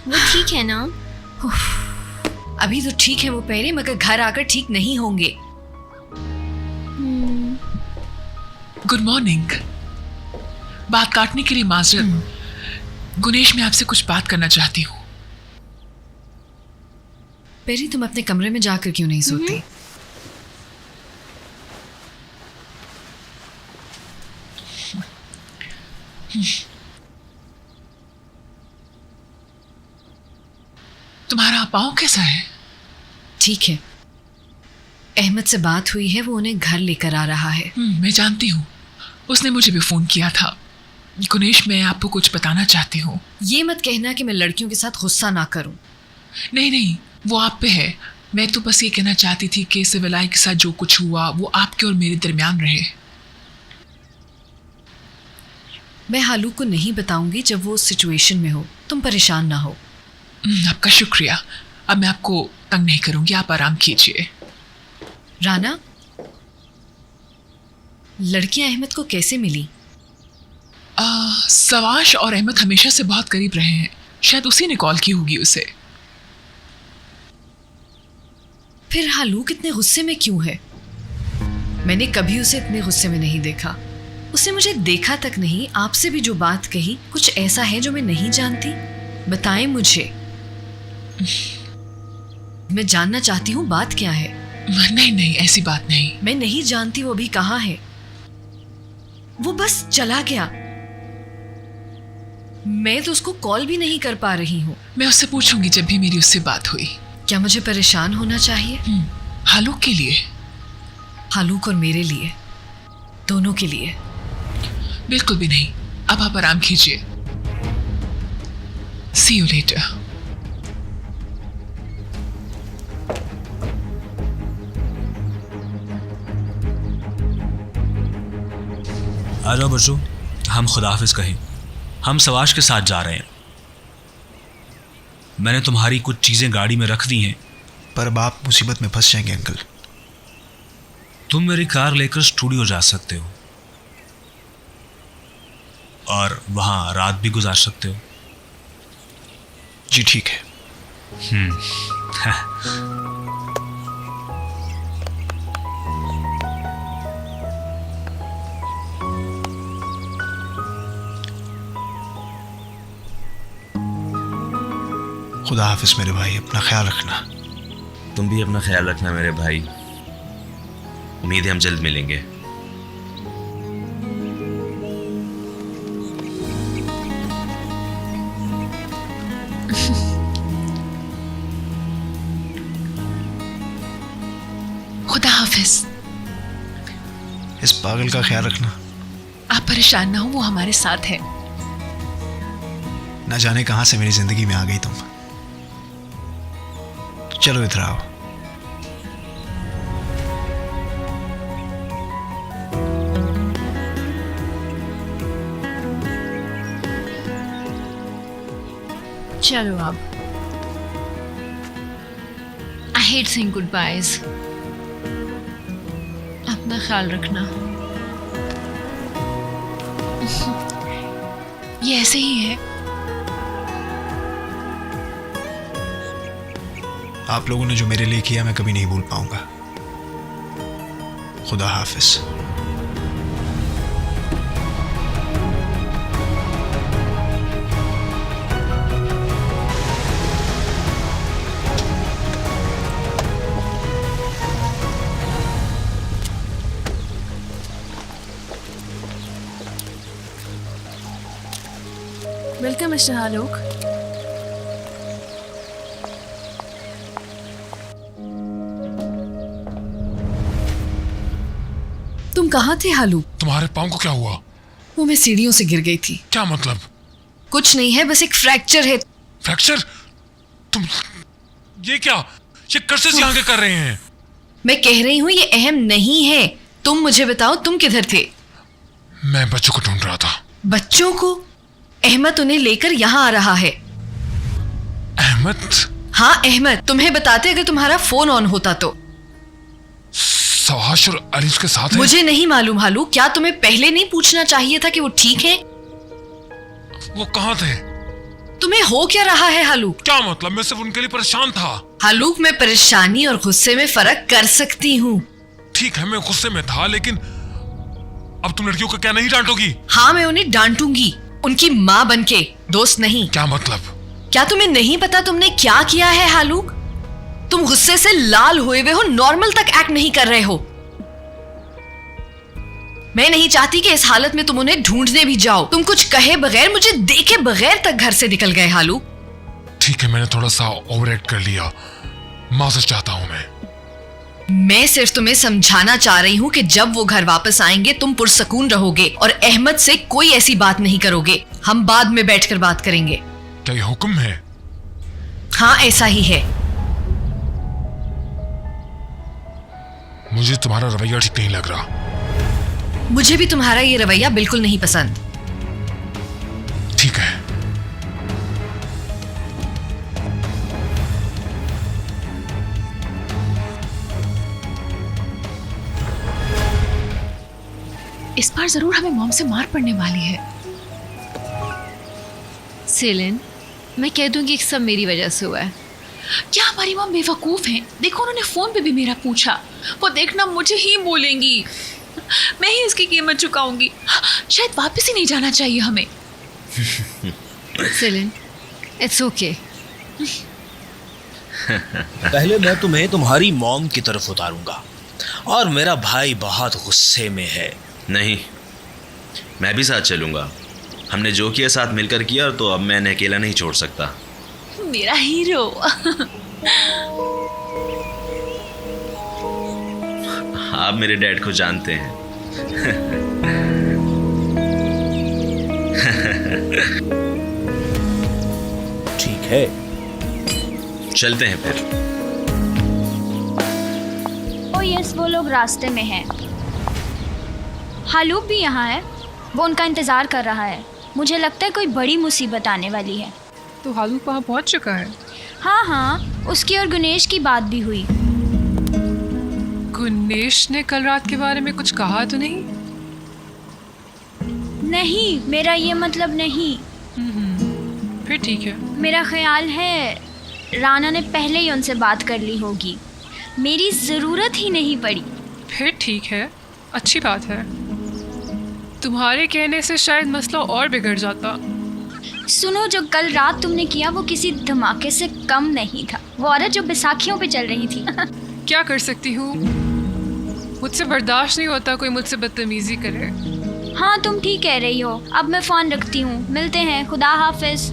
वो ठीक है ना? अभी तो ठीक है वो पहले, मगर घर आकर ठीक नहीं होंगे। Good morning. बात काटने के लिए माजरत। गुनेश, मैं आपसे कुछ बात करना चाहती हूँ। पेरी, तुम अपने कमरे में जाकर क्यों नहीं सोती? तुम्हारा पाँव कैसा है? ठीक है। अहमद से बात हुई है, वो उन्हें घर लेकर आ रहा है। मैं जानती हूँ, उसने मुझे भी फोन किया था। गुनेश, मैं आपको कुछ बताना चाहती हूँ। ये मत कहना कि मैं लड़कियों के साथ गुस्सा ना करूं। नहीं नहीं, वो आप पे है। मैं तो बस ये कहना चाहती थी कि सिविलाई के साथ जो कुछ हुआ वो आपके और मेरे दरमियान रहे। मैं हालू को नहीं बताऊंगी जब वो उस सिचुएशन में हो। तुम परेशान ना हो। आपका शुक्रिया। अब मैं आपको तंग नहीं करूंगी, आप आराम कीजिए। राना, लड़कियां अहमद को कैसे मिली? सवाश और अहमद हमेशा से बहुत करीब रहे हैं। शायद उसी ने कॉल की होगी उसे। फिर हालू कितने गुस्से में क्यों है? मैंने कभी उसे इतने गुस्से में नहीं देखा। उसने मुझे देखा तक नहीं। आपसे भी जो बात कही, कुछ ऐसा है जो मैं नहीं जानती? बताएं मुझे, मैं जानना चाहती हूँ बात क्या है। नहीं नहीं, ऐसी बात नहीं। मैं नहीं जानती वो अभी कहाँ है। वो बस चला गया। मैं तो उसको कॉल भी नहीं कर पा रही हूँ। मैं उससे पूछूंगी जब भी मेरी उससे बात हुई। क्या मुझे परेशान होना चाहिए? हालूक के लिए। हालूक और मेरे लिए, दोनों के लिए। बिल्कुल भी नहीं। अब आप आराम कीजिए। सी यू लेटर। आ जाओ बच्चों, हम खुदाफिज कहें। हम सवाश के साथ जा रहे हैं। मैंने तुम्हारी कुछ चीज़ें गाड़ी में रख दी हैं। पर अब आप मुसीबत में फंस जाएंगे अंकल। तुम मेरी कार लेकर स्टूडियो जा सकते हो और वहाँ रात भी गुजार सकते हो। जी ठीक है। खुदा हाफिज मेरे भाई, अपना ख्याल रखना। तुम भी अपना ख्याल रखना मेरे भाई। उम्मीद है हम जल्द मिलेंगे। खुदा हाफिज। इस पागल का ख्याल रखना। आप परेशान ना हो, वो हमारे साथ है। न जाने कहां से मेरी जिंदगी में आ गई तुम। चलो इधर आओ। चलो अब। I hate saying good boys. अपना ख्याल रखना। ये ऐसे ही है। आप लोगों ने जो मेरे लिए किया मैं कभी नहीं भूल पाऊंगा। खुदा हाफिज। Welcome mister हालूक। तुम कहाँ थे हालू? तुम्हारे पाँव को क्या हुआ? वो मैं सीढ़ियों से गिर गई थी। क्या मतलब? कुछ नहीं है, बस एक फ्रैक्चर है। फ्रैक्चर? तुम ये क्या, ये कर्सेस यहाँ के कर रहे हैं? मैं कह रही हूँ ये अहम नहीं है। तुम मुझे बताओ, तुम किधर थे? मैं बच्चों को ढूंढ रहा था। बच्चों को? अहमद उन्हें लेकर यहाँ आ रहा है। अहमद? हाँ अहमद। तुम्हें बताते अगर तुम्हारा फोन ऑन होता तो। सवाश और अलीफ के साथ है? मुझे नहीं मालूम हालू, क्या तुम्हें पहले नहीं पूछना चाहिए था कि वो ठीक है? वो कहाँ थे? तुम्हें हो क्या रहा है हालूक? क्या मतलब? मैं सिर्फ उनके लिए परेशान था। हालूक, मैं परेशानी और गुस्से में फर्क कर सकती हूँ। ठीक है, मैं गुस्से में था, लेकिन अब तुम लड़कियों को क्या नहीं डांटोगी? हाँ, मैं उन्हें डांटूंगी, उनकी माँ बनके, दोस्त नहीं। क्या मतलब? क्या तुम्हें नहीं पता तुमने क्या किया है हालूक? तुम गुस्से से लाल हुए हुए हो, नॉर्मल तक एक्ट नहीं कर रहे हो। मैं नहीं चाहती कि इस हालत में तुम उन्हें ढूंढने भी जाओ। तुम कुछ कहे बगैर, मुझे देखे बगैर तक घर से निकल गए हालूक। ठीक है, मैंने थोड़ा सा ओवर एक्ट कर लिया, माफ़ी चाहता हूं मैं सिर्फ तुम्हें समझाना चाह रही हूँ कि जब वो घर वापस आएंगे तुम पुरसकून रहोगे और अहमद से कोई ऐसी बात नहीं करोगे। हम बाद में बैठकर बात करेंगे। क्या ये हुक्म है? हाँ, ऐसा ही है। मुझे तुम्हारा रवैया ठीक नहीं लग रहा। मुझे भी तुम्हारा ये रवैया बिल्कुल नहीं पसंद। ठीक है। इस बार जरूर हमें मॉम से मार पड़ने वाली है। सेलिन, मैं कह दूंगी कि सब मेरी वजह से हुआ है। क्या हमारी मॉम बेवकूफ हैं? देखो, उन्होंने फोन पे भी मेरा पूछा। वो देखना मुझे ही बोलेंगी, मैं ही इसकी कीमत चुकाऊंगी। शायद वापस ही नहीं जाना चाहिए हमें। Celine, it's okay. पहले मैं तुम्हें तुम्हारी मॉम की तरफ उतारूंगा, और मेरा भाई बहुत गुस्से में है। नहीं, मैं भी साथ चलूंगा। हमने जो किया साथ मिलकर किया, तो अब मैं इन्हें अकेला नहीं छोड़ सकता। मेरा हीरो। आप मेरे डैड को जानते हैं। ठीक है, चलते हैं फिर। ओ यस, वो लोग रास्ते में हैं। हालूक भी यहाँ है, वो उनका इंतज़ार कर रहा है। मुझे लगता है कोई बड़ी मुसीबत आने वाली है। तो हालूक वहाँ पहुँच चुका है? हाँ हाँ, उसकी और गुनेश की बात भी हुई। गुनेश ने कल रात के बारे में कुछ कहा तो नहीं? नहीं, मेरा ये मतलब नहीं। फिर ठीक है। मेरा ख्याल है राना ने पहले ही उनसे बात कर ली होगी, मेरी ज़रूरत ही नहीं पड़ी। फिर ठीक है, अच्छी बात है। तुम्हारे कहने से शायद मसला और बिगड़ जाता। सुनो, जो कल रात तुमने किया वो किसी धमाके से कम नहीं था। वो औरत जो बैसाखियों पे चल रही थी। क्या कर सकती हूँ, मुझसे बर्दाश्त नहीं होता कोई मुझसे बदतमीजी करे। हाँ, तुम ठीक कह रही हो। अब मैं फ़ोन रखती हूँ, मिलते हैं, खुदा हाफिज।